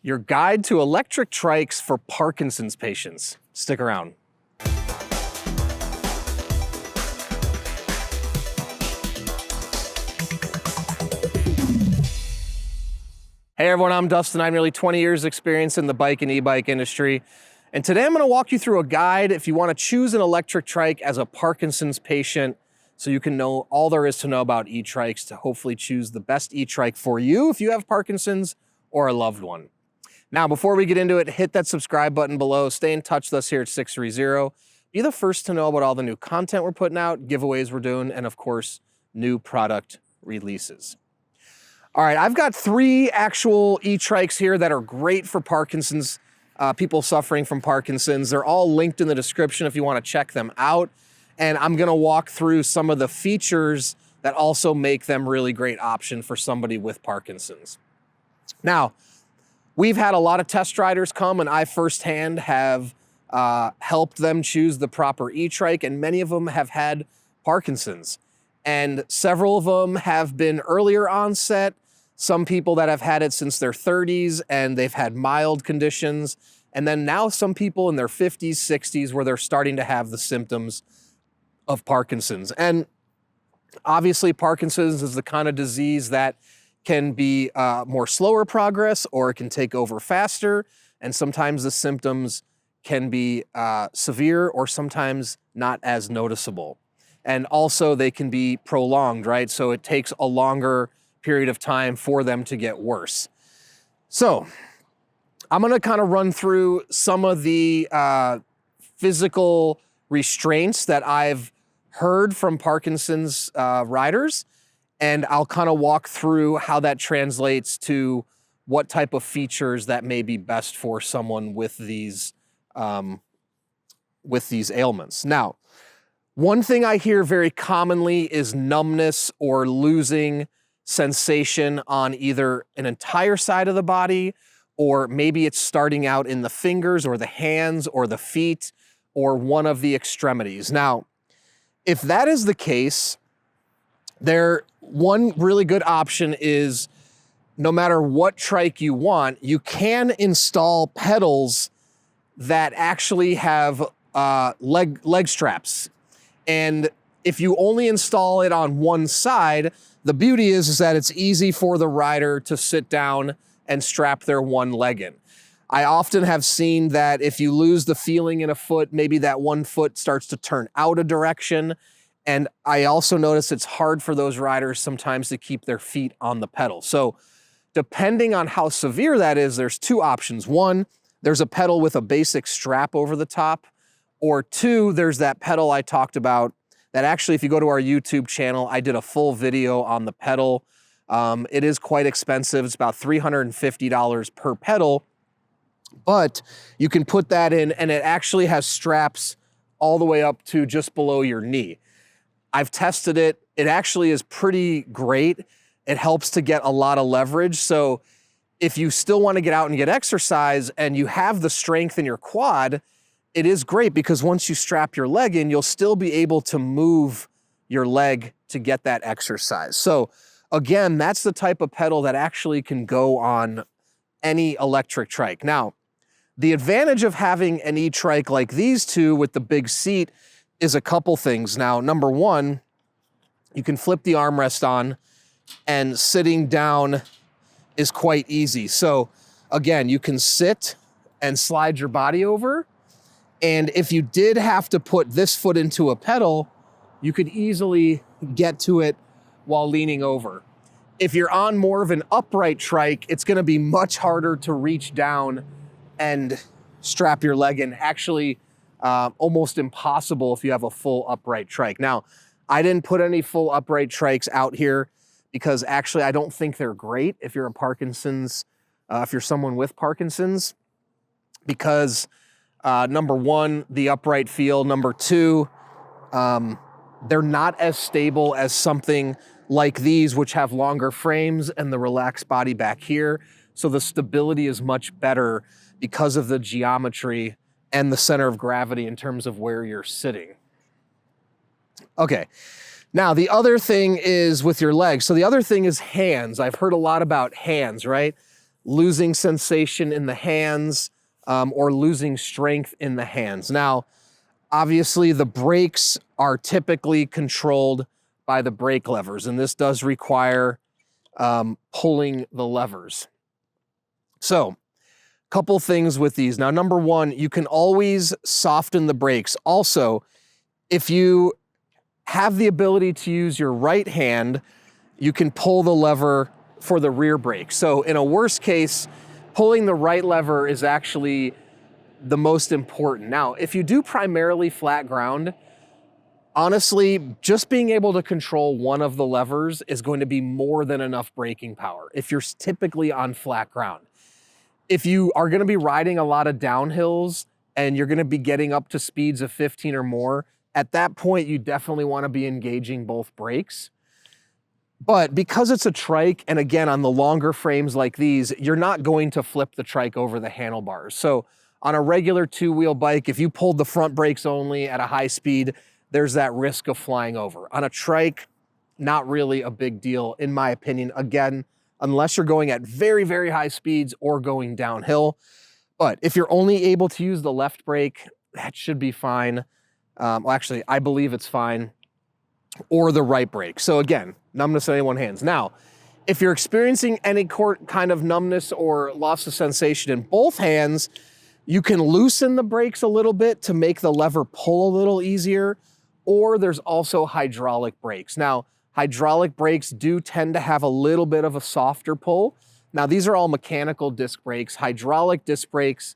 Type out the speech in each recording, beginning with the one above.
your guide to electric trikes for Parkinson's patients. Stick around. Hey everyone, I'm Dustin. I have nearly 20 years experience in the bike and e-bike industry. And today I'm gonna walk you through a guide if you wanna choose an electric trike as a Parkinson's patient, so you can know all there is to know about e-trikes to hopefully choose the best e-trike for you if you have Parkinson's or a loved one. Now, before we get into it, hit that subscribe button below. Stay in touch with us here at 630. Be the first to know about all the new content we're putting out, giveaways we're doing, and of course, new product releases. All right, I've got 3 actual e-trikes here that are great for Parkinson's, people suffering from Parkinson's. They're all linked in the description if you want to check them out. And I'm gonna walk through some of the features that also make them really great option for somebody with Parkinson's. Now, we've had a lot of test riders come, and I firsthand have helped them choose the proper e-trike, and many of them have had Parkinson's. And several of them have been earlier onset, some people that have had it since their 30s and they've had mild conditions, and then now some people in their 50s, 60s where they're starting to have the symptoms of Parkinson's. And obviously Parkinson's is the kind of disease that can be more slower progress, or it can take over faster. And sometimes the symptoms can be severe or sometimes not as noticeable. And also they can be prolonged, right? So it takes a longer period of time for them to get worse. So I'm gonna kind of run through some of the physical restraints that I've heard from Parkinson's riders, and I'll kind of walk through how that translates to what type of features that may be best for someone with these ailments. Now, one thing I hear very commonly is numbness or losing sensation on either an entire side of the body, or maybe it's starting out in the fingers or the hands or the feet or one of the extremities. Now, if that is the case, one really good option is, no matter what trike you want, you can install pedals that actually have leg straps. And if you only install it on one side, the beauty is that it's easy for the rider to sit down and strap their one leg in. I often have seen that if you lose the feeling in a foot, maybe that one foot starts to turn out a direction. And I also notice it's hard for those riders sometimes to keep their feet on the pedal. So depending on how severe that is, there's 2 options. 1, there's a pedal with a basic strap over the top, or 2, there's that pedal I talked about that actually, if you go to our YouTube channel, I did a full video on the pedal. It is quite expensive. It's about $350 per pedal, but you can put that in and it actually has straps all the way up to just below your knee. I've tested it. It actually is pretty great. It helps to get a lot of leverage. So if you still want to get out and get exercise and you have the strength in your quad, it is great because once you strap your leg in, you'll still be able to move your leg to get that exercise. So again, that's the type of pedal that actually can go on any electric trike. Now, the advantage of having an e-trike like these 2 with the big seat is a couple things. Now, number 1, you can flip the armrest on, and sitting down is quite easy. So again, you can sit and slide your body over. And if you did have to put this foot into a pedal, you could easily get to it while leaning over. If you're on more of an upright trike, it's gonna be much harder to reach down and strap your leg in. Actually, almost impossible if you have a full upright trike. Now, I didn't put any full upright trikes out here because actually I don't think they're great if you're if you're someone with Parkinson's, because number 1, the upright feel. Number 2, they're not as stable as something like these, which have longer frames and the relaxed body back here. So the stability is much better because of the geometry and the center of gravity in terms of where you're sitting. Okay, now the other thing is with your legs. So the other thing is hands. I've heard a lot about hands, right? losing sensation in the hands, or losing strength in the hands. Now, obviously the brakes are typically controlled by the brake levers, and this does require pulling the levers. So, couple things with these. Now, number one, you can always soften the brakes. Also, if you have the ability to use your right hand, you can pull the lever for the rear brake. So in a worst case, pulling the right lever is actually the most important. Now, if you do primarily flat ground, honestly, just being able to control one of the levers is going to be more than enough braking power if you're typically on flat ground. If you are going to be riding a lot of downhills and you're going to be getting up to speeds of 15 or more, at that point, you definitely want to be engaging both brakes. But because it's a trike, and again, on the longer frames like these, you're not going to flip the trike over the handlebars. So on a regular two-wheel bike, if you pulled the front brakes only at a high speed, there's that risk of flying over. On a trike, not really a big deal, in my opinion. Again, unless you're going at very, very high speeds or going downhill. But if you're only able to use the left brake, that should be fine. Well, actually, I believe it's fine. Or the right brake. So again, numbness in any one hands. Now, if you're experiencing any kind of numbness or loss of sensation in both hands, you can loosen the brakes a little bit to make the lever pull a little easier, or there's also hydraulic brakes. Now, hydraulic brakes do tend to have a little bit of a softer pull. Now, these are all mechanical disc brakes. Hydraulic disc brakes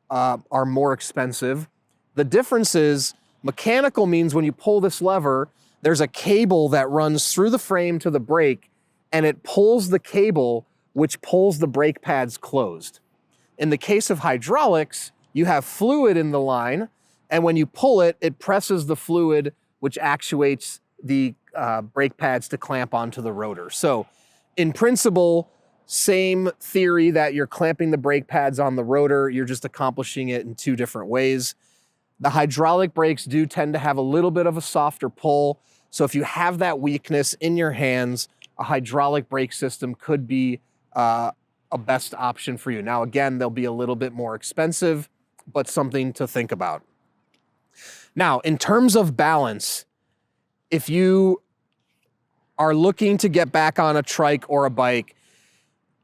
are more expensive. The difference is mechanical means when you pull this lever, there's a cable that runs through the frame to the brake, and it pulls the cable, which pulls the brake pads closed. In the case of hydraulics, you have fluid in the line, and when you pull it, it presses the fluid, which actuates the brake pads to clamp onto the rotor. So in principle, same theory that you're clamping the brake pads on the rotor, you're just accomplishing it in two different ways. The hydraulic brakes do tend to have a little bit of a softer pull. So if you have that weakness in your hands, a hydraulic brake system could be a best option for you. Now, again, they'll be a little bit more expensive, but something to think about. Now, in terms of balance, if you are looking to get back on a trike or a bike,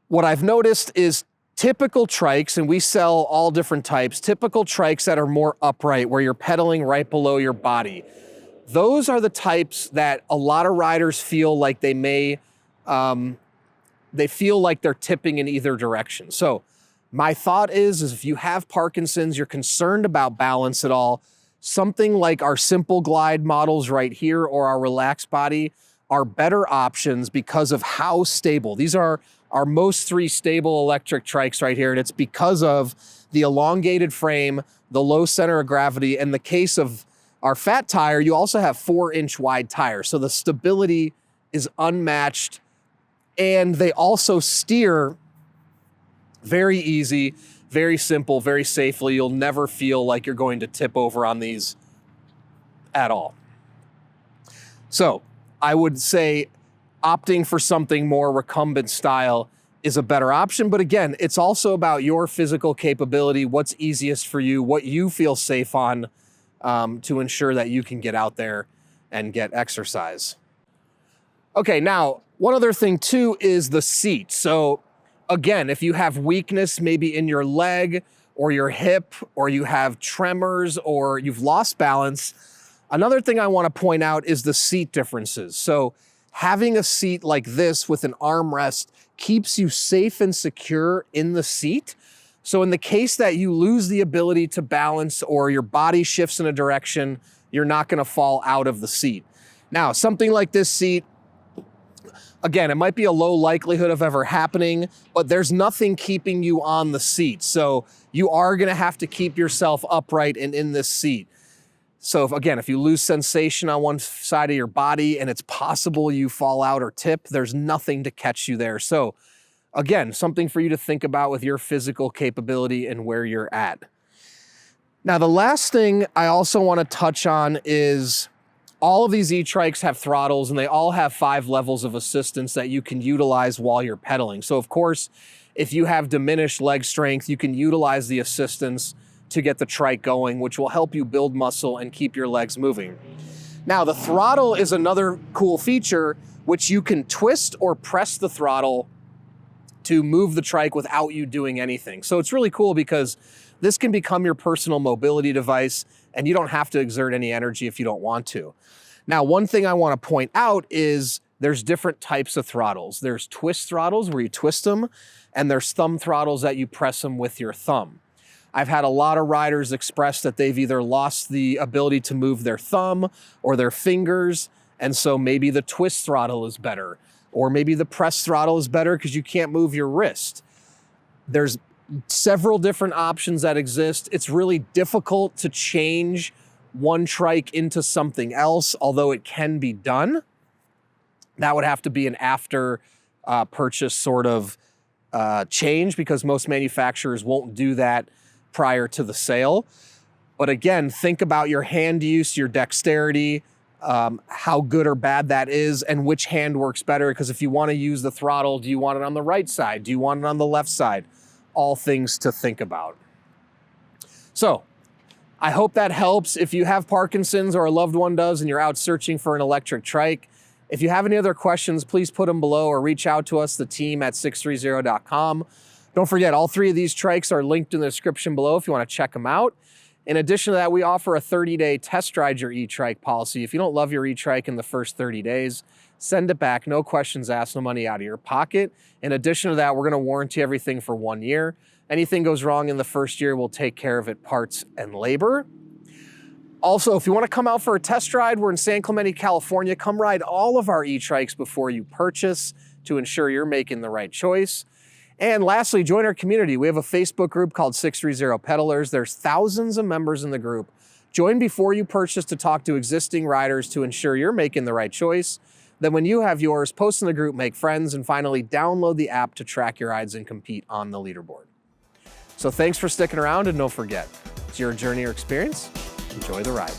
what I've noticed is typical trikes, and we sell all different types, typical trikes that are more upright, where you're pedaling right below your body. Those are the types that a lot of riders feel like they feel like they're tipping in either direction. So my thought is if you have Parkinson's, you're concerned about balance at all, something like our Simple Glide models right here or our Relaxed Body are better options because of how stable. These are our most three stable electric trikes right here, and it's because of the elongated frame, the low center of gravity. In the case of our fat tire, you also have 4-inch wide tires, so the stability is unmatched, and they also steer very easy, very simple, very safely. You'll never feel like you're going to tip over on these at all. So I would say opting for something more recumbent style is a better option. But again, it's also about your physical capability, what's easiest for you, what you feel safe on, to ensure that you can get out there and get exercise. Okay, now, one other thing too is the seat. So again, if you have weakness maybe in your leg or your hip, or you have tremors, or you've lost balance, another thing I want to point out is the seat differences. So having a seat like this with an armrest keeps you safe and secure in the seat. So in the case that you lose the ability to balance or your body shifts in a direction, you're not going to fall out of the seat. Now, something like this seat, again, it might be a low likelihood of ever happening, but there's nothing keeping you on the seat. So you are going to have to keep yourself upright and in this seat. So if you lose sensation on one side of your body and it's possible you fall out or tip, there's nothing to catch you there. So again, something for you to think about with your physical capability and where you're at. Now, the last thing I also want to touch on is all of these e-trikes have throttles, and they all have 5 levels of assistance that you can utilize while you're pedaling. So of course, if you have diminished leg strength, you can utilize the assistance to get the trike going, which will help you build muscle and keep your legs moving. Now, the throttle is another cool feature, which you can twist or press the throttle to move the trike without you doing anything. So it's really cool because this can become your personal mobility device and you don't have to exert any energy if you don't want to. Now, one thing I want to point out is there's different types of throttles. There's twist throttles where you twist them, and there's thumb throttles that you press them with your thumb. I've had a lot of riders express that they've either lost the ability to move their thumb or their fingers, and so maybe the twist throttle is better, or maybe the press throttle is better because you can't move your wrist. There's several different options that exist. It's really difficult to change one trike into something else, although it can be done. That would have to be an after purchase sort of change because most manufacturers won't do that prior to the sale. But again, think about your hand use, your dexterity, how good or bad that is, and which hand works better. Because if you want to use the throttle, do you want it on the right side? Do you want it on the left side? All things to think about. So I hope that helps. If you have Parkinson's or a loved one does and you're out searching for an electric trike, if you have any other questions, please put them below or reach out to us, the team at sixthreezero.com. Don't forget, all three of these trikes are linked in the description below if you want to check them out. In addition to that, we offer a 30-day test ride your e-trike policy. If you don't love your e-trike in the first 30 days, send it back. No questions asked, no money out of your pocket. In addition to that, we're going to warranty everything for 1 year. Anything goes wrong in the first year, we'll take care of it, parts and labor. Also, if you want to come out for a test ride, we're in San Clemente, California. Come ride all of our e-trikes before you purchase to ensure you're making the right choice. And lastly, join our community. We have a Facebook group called 630 Pedalers. There's thousands of members in the group. Join before you purchase to talk to existing riders to ensure you're making the right choice. Then when you have yours, post in the group, make friends, and finally download the app to track your rides and compete on the leaderboard. So thanks for sticking around, and don't forget, it's your journey or experience. Enjoy the ride.